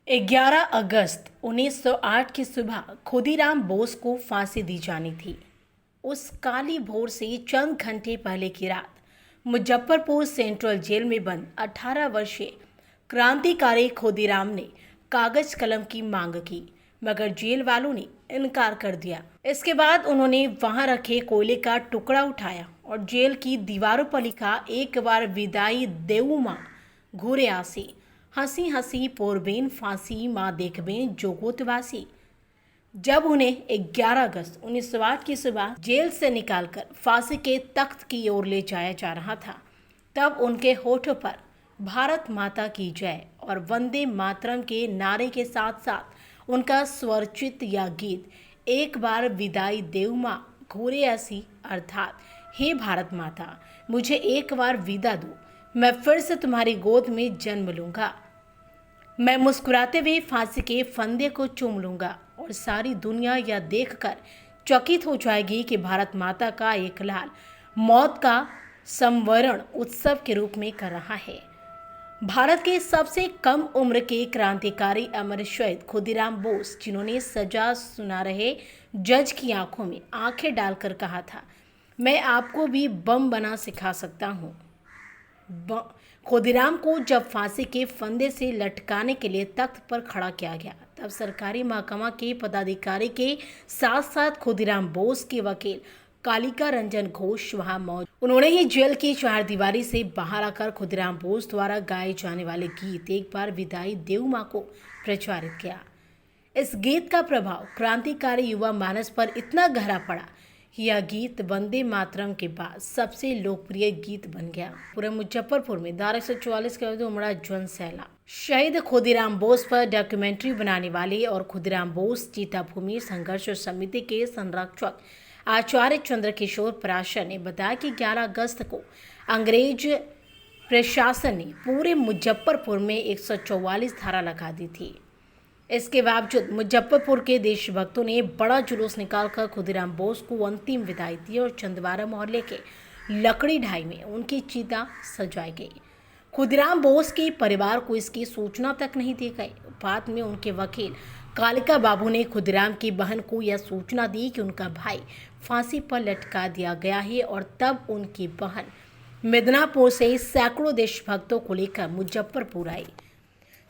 11 अगस्त 1908 की सुबह खुदीराम बोस को फांसी दी जानी थी। उस काली भोर से चंद घंटे पहले की रात मुजफ्फरपुर सेंट्रल जेल में बंद 18 वर्षीय क्रांतिकारी खुदीराम ने कागज कलम की मांग की, मगर जेल वालों ने इनकार कर दिया। इसके बाद उन्होंने वहां रखे कोयले का टुकड़ा उठाया और जेल की दीवारों पर लिखा, एक बार विदाई देऊ माँ घूरे आसी, हंसी हंसी पोरबेन फांसी माँ देखबेन जोगोतवासी। जब उन्हें 11 अगस्त 1908 की सुबह जेल से निकालकर फांसी के तख्त की ओर ले जाया जा रहा था, तब उनके होठों पर भारत माता की जय और वंदे मातरम के नारे के साथ साथ उनका स्वरचित या गीत, एक बार विदाई देव माँ घूरे ऐसी, अर्थात हे भारत माता, मुझे एक बार विदा दो, मैं फिर से तुम्हारी गोद में जन्म लूंगा। मैं मुस्कुराते हुए फांसी के फंदे को चूम लूंगा और सारी दुनिया यह देखकर चकित हो जाएगी कि भारत माता का एक लाल मौत का संवरण उत्सव के रूप में कर रहा है। भारत के सबसे कम उम्र के क्रांतिकारी अमर शहीद खुदीराम बोस, जिन्होंने सजा सुना रहे जज की आंखों में आंखें डालकर कहा था, मैं आपको भी बम बना सिखा सकता हूँ। खुदीराम को जब फांसी के फंदे से लटकाने के लिए तख्त पर खड़ा किया गया, तब सरकारी महकमा के पदाधिकारी के साथ साथ खुदीराम बोस के वकील कालिका रंजन घोष वहां मौजूद। उन्होंने ही जेल की चारदीवारी से बाहर आकर खुदीराम बोस द्वारा गाए जाने वाले गीत, एक बार विदाई देव माँ को प्रचारित किया। इस गीत का प्रभाव क्रांतिकारी युवा मानस पर इतना गहरा पड़ा, यह गीत वंदे मातरम के बाद सबसे लोकप्रिय गीत बन गया। पूरे मुजफ्फरपुर में धारा 144 के उमड़ा जन सैलाब। शहीद खुदीराम बोस पर डॉक्यूमेंट्री बनाने वाले और खुदीराम बोस चीता भूमि संघर्ष समिति के संरक्षक आचार्य चंद्रकिशोर पराशर ने बताया कि 11 अगस्त को अंग्रेज प्रशासन ने पूरे मुजफ्फरपुर में 144 धारा लगा दी थी। इसके बावजूद मुजफ्फरपुर के देशभक्तों ने बड़ा जुलूस निकालकर खुदीराम बोस को अंतिम विदाई दी और चंदवारा मोहल्ले के लकड़ी ढाई में उनकी चिता सजाई गई। खुदीराम बोस के परिवार को इसकी सूचना तक नहीं दी गई। बाद में उनके वकील कालिका बाबू ने खुदीराम की बहन को यह सूचना दी कि उनका भाई फांसी पर लटका दिया गया है, और तब उनकी बहन मिदनापुर से सैकड़ों देशभक्तों को लेकर मुजफ्फरपुर आई।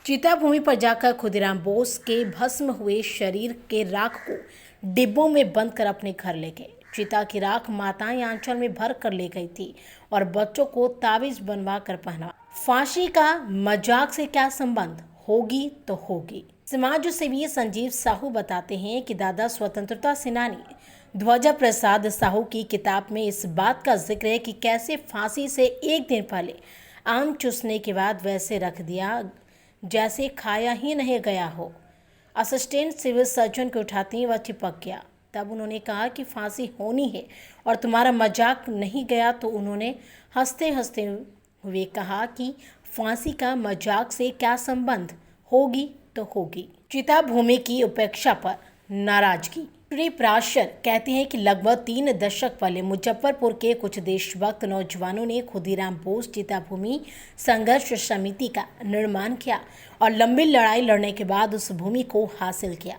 चिता भूमि पर जाकर खुदीराम बोस के भस्म हुए शरीर के राख को डिब्बों में बंद कर अपने घर ले गए। चिता की राख माताएं आंचल में भर कर ले गई थी और बच्चों को ताबीज बनवा कर पहना। फांसी का मजाक से क्या संबंध, होगी तो होगी। समाज सेवी संजीव साहू बताते हैं कि दादा स्वतंत्रता सेनानी ध्वजा प्रसाद साहू की किताब में इस बात का जिक्र है कि कैसे फांसी से एक दिन पहले आम चूसने के बाद वैसे रख दिया जैसे खाया ही नहीं गया हो। असिस्टेंट सिविल सर्जन को उठाते ही वह चिपक गया। तब उन्होंने कहा कि फांसी होनी है और तुम्हारा मजाक नहीं गया, तो उन्होंने हंसते हंसते हुए कहा कि फांसी का मजाक से क्या संबंध, होगी तो होगी। चिता भूमि की उपेक्षा पर नाराजगी। श्री पराशर कहते हैं कि लगभग 3 दशक पहले मुजफ्फरपुर के कुछ देशभक्त नौजवानों ने खुदीराम बोस चिता भूमि संघर्ष समिति का निर्माण किया और लंबी लड़ाई लड़ने के बाद उस भूमि को हासिल किया।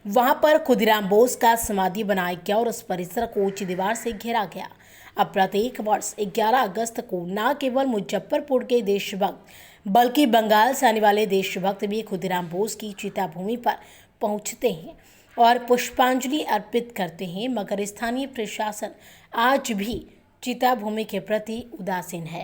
वहां पर खुदीराम बोस का समाधि बनाया गया और उस परिसर को ऊंची दीवार से घेरा गया। अब प्रत्येक वर्ष 11 अगस्त को न केवल मुजफ्फरपुर के देशभक्त बल्कि बंगाल से आने वाले देशभक्त भी खुदीराम बोस की चिता भूमि पर पहुंचते हैं और पुष्पांजलि अर्पित करते हैं, मगर स्थानीय प्रशासन आज भी चिता भूमि के प्रति उदासीन है।